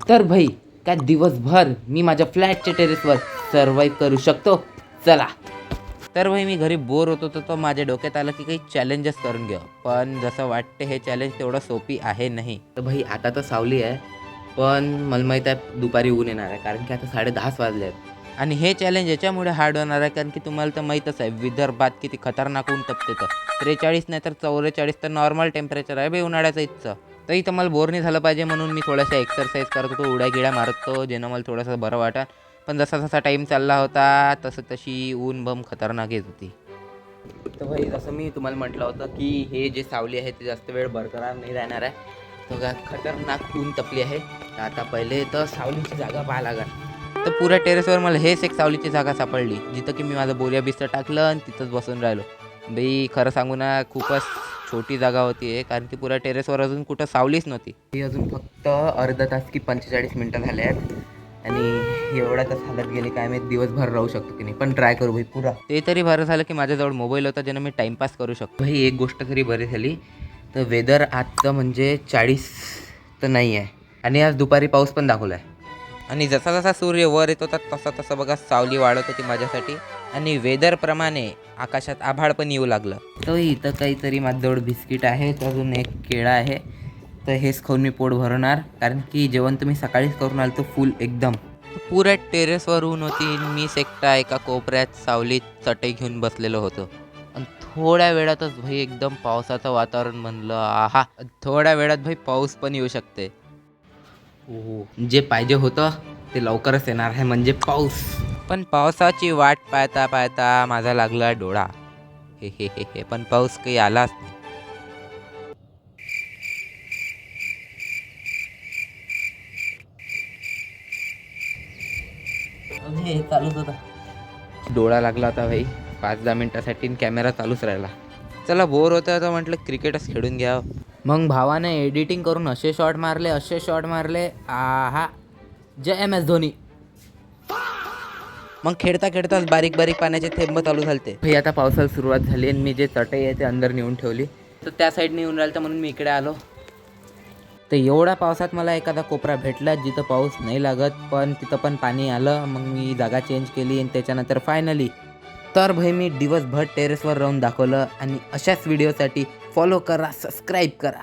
तर भाई काय दिवसभर मी माझ्या फ्लॅटच्या टेरेसवर सर्वाईव्ह करू शकतो. चला. तर भाई मी घरी बोर होतो तर माझ्या डोक्यात आलं की काही चॅलेंजेस करून घ्या. पण जसं वाटते हे चॅलेंज तेवढं सोपी आहे नाही. तर भाई आता तर सावली आहे, पण मला माहीत आहे दुपारी ऊन येणार आहे, कारण की आता 10:30 वाजले आहेत. आणि हे चॅलेंज याच्यामुळे हार्ड होणार आहे कारण की तुम्हाला तर माहीतच आहे विदर्भात किती खतरनाक ऊन तपते. तर 43 नाही तर 44 तर नॉर्मल टेम्परेचर आहे भाई उन्हाळ्याचं इथचं. तर इथं मला बोर नाही झालं पाहिजे म्हणून मी थोडासा एक्सरसाइज करत होतो, उड्या गिड्या मारतो, जेणं मला थोडंसं बरं वाटतं. पण जसा जसा टाईम चालला होता तशी ऊन बम खतरनाक येत होती. तर भाई जसं मी तुम्हाला म्हटलं होतं की हे जे सावली आहे ते जास्त वेळ बरकरार नाही राहणार आहे. तर खतरनाक ऊन तपली आहे. तर आता पहिले तर सावलीची जागा पाहा लागेल. तर पुऱ्या टेरेसवर मला हेच एक सावलीची जागा सापडली, जिथं की मी माझं बोरिया बिस्तर टाकलं आणि तिथंच बसून राहिलो. बाई खरं सांगू ना, खूपच छोटी जागा होती आहे, कारण की पुऱ्या टेरेसवर अजून कुठं सावलीच नव्हती. ही अजून फक्त अर्धा तास की 45 मिनटं झाले आहेत आणि एवढा तास हालत गेली काय मी दिवसभर राहू शकतो की नाही. पण ट्राय करू भाई पुरा. ते तरी बरं झालं की माझ्याजवळ मोबाईल होता, ज्यानं मी टाईमपास करू शकतो. भाई एक गोष्ट तरी बरी झाली, तर वेदर आजचं म्हणजे 40 तर नाही आहे आणि आज दुपारी पाऊस पण दाखवला आहे. आणि जसा जसा सूर्य वर येत होता तसा तसा बघा सावली वाढत होती माझ्यासाठी. आणि वेदरप्रमाणे आकाशात आभाळ पण येऊ लागलं. तर इथं काहीतरी माझ्याजवळ बिस्किट आहे, अजून एक केळा आहे. तर हेच खाऊन मी पोट भरणार, कारण की जेवण तुम्ही सकाळीच करून आलो तो फुल एकदम. पुऱ्या टेरेसवर ऊन होती, मीच एकटा एका कोपऱ्यात सावलीत चटई घेऊन बसलेलो होतो. आणि थोड्या वेळातच भाई एकदम पावसाचं वातावरण म्हणलं आहा, थोड्या वेळात भाई पाऊस पण येऊ शकते. जे पाहिजे होतं ते लवकरच येणार आहे, म्हणजे पाऊस. पण पावसाची वाट पाहता पाहता माझा लागला डोळा. हे पण पाऊस काही आलाच नाही. चालूच होता. डोळा लागला होता भाई 5-10 मिनिटासाठी, कॅमेरा चालूच राहिला. चला बोर होतं तर म्हटलं क्रिकेटच खेळून घ्या. मग भावाने एडिटिंग करून असे शॉट मारले आहा, जय MS धोनी. मग खेळता खेळताच बारीक बारीक पाण्याचे थेंब चालू झालते. हे आता पावसाला सुरुवात झाली आणि मी जे चटई आहे ते अंदर नेऊन ठेवली, तर त्या साईडने येऊन राहिलं, तर म्हणून मी इकडे आलो. तर एवढ्या पावसात मला एखादा कोपरा भेटला जिथं पाऊस नाही लागत, पण तिथं पण पाणी आलं. मग मी जागा चेंज केली आणि त्याच्यानंतर फायनली तर भाई मी दिवसभर टेरेसवर राहून दाखवलं. आणि अशाच व्हिडिओसाठी फॉलो करा, सबस्क्राईब करा.